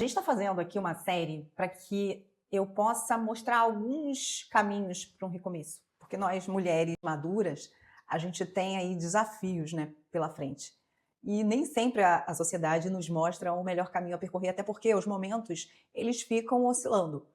A gente está fazendo aqui uma série para que eu possa mostrar alguns caminhos para um recomeço, porque nós, mulheres maduras, a gente tem aí desafios, né, pela frente. E nem sempre a sociedade nos mostra o melhor caminho a percorrer, até porque os momentos, eles ficam oscilando.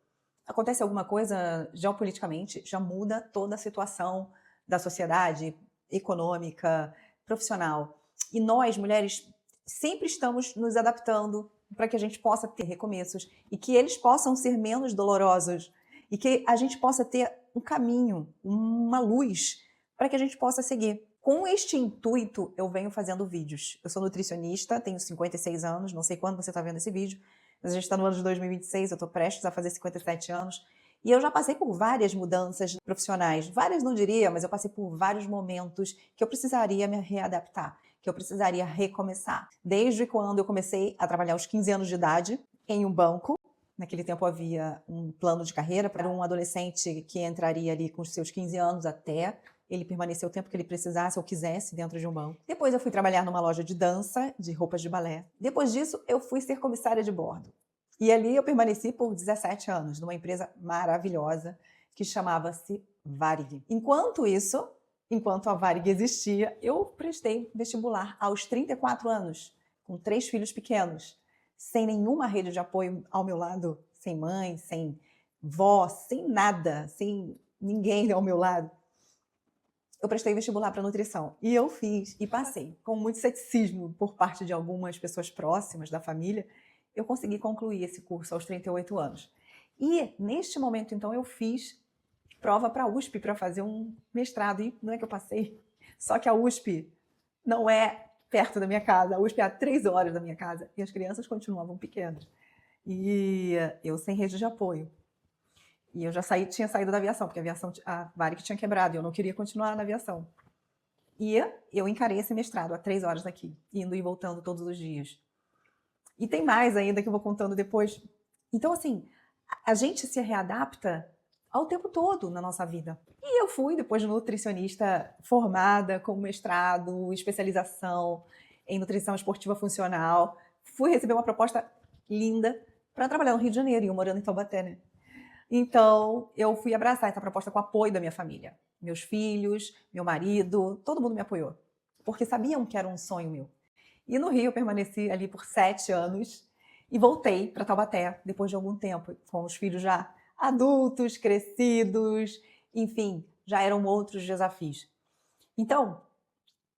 Acontece alguma coisa geopoliticamente, já muda toda a situação da sociedade, econômica, profissional. E nós, mulheres, sempre estamos nos adaptando para que a gente possa ter recomeços e que eles possam ser menos dolorosos e que a gente possa ter um caminho, uma luz para que a gente possa seguir. Com este intuito, eu venho fazendo vídeos. Eu sou nutricionista, tenho 56 anos, não sei quando você está vendo esse vídeo, mas a gente está no ano de 2026, eu estou prestes a fazer 57 anos. E eu já passei por várias mudanças profissionais. Várias não diria, mas eu passei por vários momentos que eu precisaria me readaptar, que eu precisaria recomeçar. Desde quando eu comecei a trabalhar aos 15 anos de idade, em um banco. Naquele tempo havia um plano de carreira para um adolescente que entraria ali com os seus 15 anos até ele permanecer o tempo que ele precisasse ou quisesse dentro de um banco. Depois eu fui trabalhar numa loja de dança, de roupas de balé. Depois disso, eu fui ser comissária de bordo. E ali eu permaneci por 17 anos, numa empresa maravilhosa que chamava-se Varig. Enquanto a Varig existia, eu prestei vestibular aos 34 anos, com 3 filhos pequenos, sem nenhuma rede de apoio ao meu lado, sem mãe, sem vó, sem nada, sem ninguém ao meu lado. Eu prestei vestibular para nutrição e eu fiz e passei. Com muito ceticismo por parte de algumas pessoas próximas da família, eu consegui concluir esse curso aos 38 anos. E neste momento, então, eu fiz prova para a USP para fazer um mestrado e não é que eu passei, só que a USP não é perto da minha casa, a USP é a 3 horas da minha casa e as crianças continuavam pequenas. E eu sem rede de apoio. E eu já tinha saído da aviação, porque a Varig tinha quebrado e eu não queria continuar na aviação. E eu encarei esse mestrado a 3 horas daqui, indo e voltando todos os dias. E tem mais ainda que eu vou contando depois. Então, assim, a gente se readapta ao tempo todo na nossa vida. E eu fui, depois de nutricionista formada, com mestrado, especialização em nutrição esportiva funcional, fui receber uma proposta linda para trabalhar no Rio de Janeiro, e eu morando em Taubaté, né? Então, eu fui abraçar essa proposta com o apoio da minha família. Meus filhos, meu marido, todo mundo me apoiou. Porque sabiam que era um sonho meu. E no Rio eu permaneci ali por 7 anos e voltei para Taubaté depois de algum tempo, com os filhos já adultos, crescidos, enfim, já eram outros desafios. Então,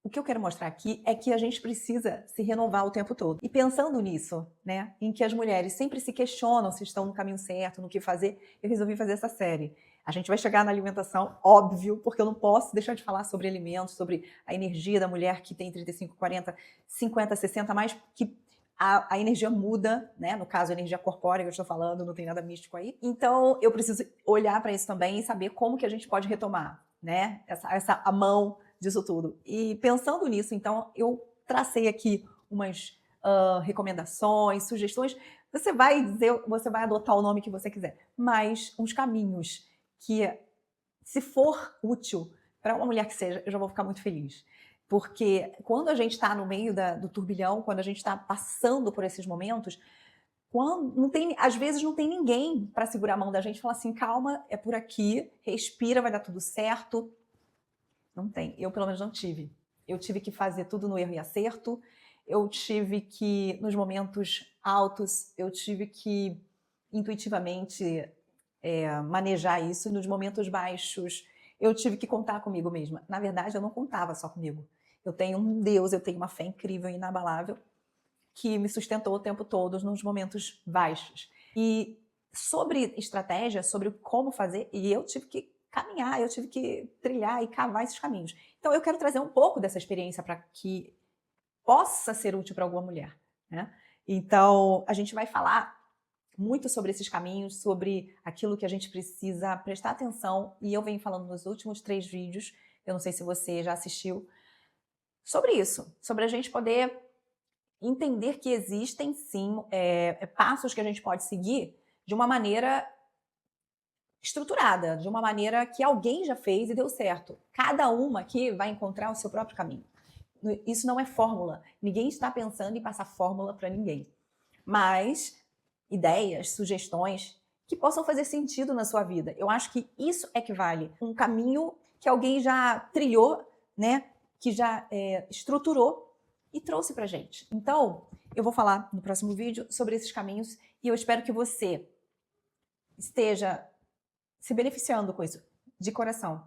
o que eu quero mostrar aqui é que a gente precisa se renovar o tempo todo. E pensando nisso, né, em que as mulheres sempre se questionam se estão no caminho certo, no que fazer, eu resolvi fazer essa série. A gente vai chegar na alimentação, óbvio, porque eu não posso deixar de falar sobre alimentos, sobre a energia da mulher que tem 35, 40, 50, 60, mais que a energia muda, né? No caso, a energia corpórea que eu estou falando, não tem nada místico aí. Então, eu preciso olhar para isso também e saber como que a gente pode retomar, né? A mão disso tudo. E pensando nisso, então, eu tracei aqui umas recomendações, sugestões. Você vai adotar o nome que você quiser, mas uns caminhos que, se for útil para uma mulher que seja, eu já vou ficar muito feliz. Porque quando a gente está no meio do turbilhão, quando a gente está passando por esses momentos, às vezes não tem ninguém para segurar a mão da gente e falar assim, calma, é por aqui, respira, vai dar tudo certo. Não tem. Eu, pelo menos, não tive. Eu tive que fazer tudo no erro e acerto. Eu tive que, nos momentos altos, eu tive que intuitivamente manejar isso. Nos momentos baixos, eu tive que contar comigo mesma. Na verdade, eu não contava só comigo. Eu tenho um Deus, eu tenho uma fé incrível e inabalável que me sustentou o tempo todo nos momentos baixos. E sobre estratégia, sobre como fazer, e eu tive que caminhar, eu tive que trilhar e cavar esses caminhos. Então eu quero trazer um pouco dessa experiência para que possa ser útil para alguma mulher, né? Então a gente vai falar muito sobre esses caminhos, sobre aquilo que a gente precisa prestar atenção, e eu venho falando nos últimos 3 vídeos, eu não sei se você já assistiu, sobre isso, sobre a gente poder entender que existem sim passos que a gente pode seguir de uma maneira estruturada, de uma maneira que alguém já fez e deu certo. Cada uma aqui vai encontrar o seu próprio caminho. Isso não é fórmula. Ninguém está pensando em passar fórmula para ninguém. Mas ideias, sugestões que possam fazer sentido na sua vida. Eu acho que isso é que vale. Um caminho que alguém já trilhou, né? Que já estruturou e trouxe pra gente. Então, eu vou falar no próximo vídeo sobre esses caminhos e eu espero que você esteja se beneficiando com isso, de coração.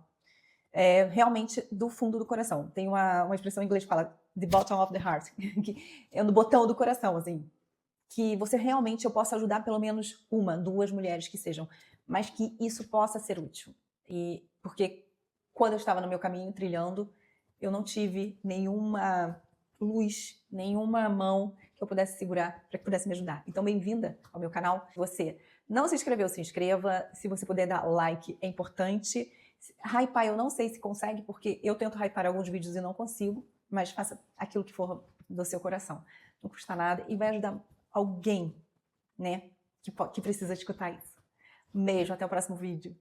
Realmente do fundo do coração. Tem uma expressão em inglês que fala the bottom of the heart, que é no botão do coração, assim. Que você realmente, eu possa ajudar pelo menos uma, duas mulheres que sejam, mas que isso possa ser útil. E porque quando eu estava no meu caminho trilhando, eu não tive nenhuma luz, nenhuma mão que eu pudesse segurar para que pudesse me ajudar. Então, bem-vinda ao meu canal. Se você não se inscreveu, se inscreva. Se você puder dar like, é importante. Hypar, eu não sei se consegue, porque eu tento hypar alguns vídeos e não consigo, mas faça aquilo que for do seu coração. Não custa nada e vai ajudar alguém, né, que precisa escutar isso. Um beijo, até o próximo vídeo.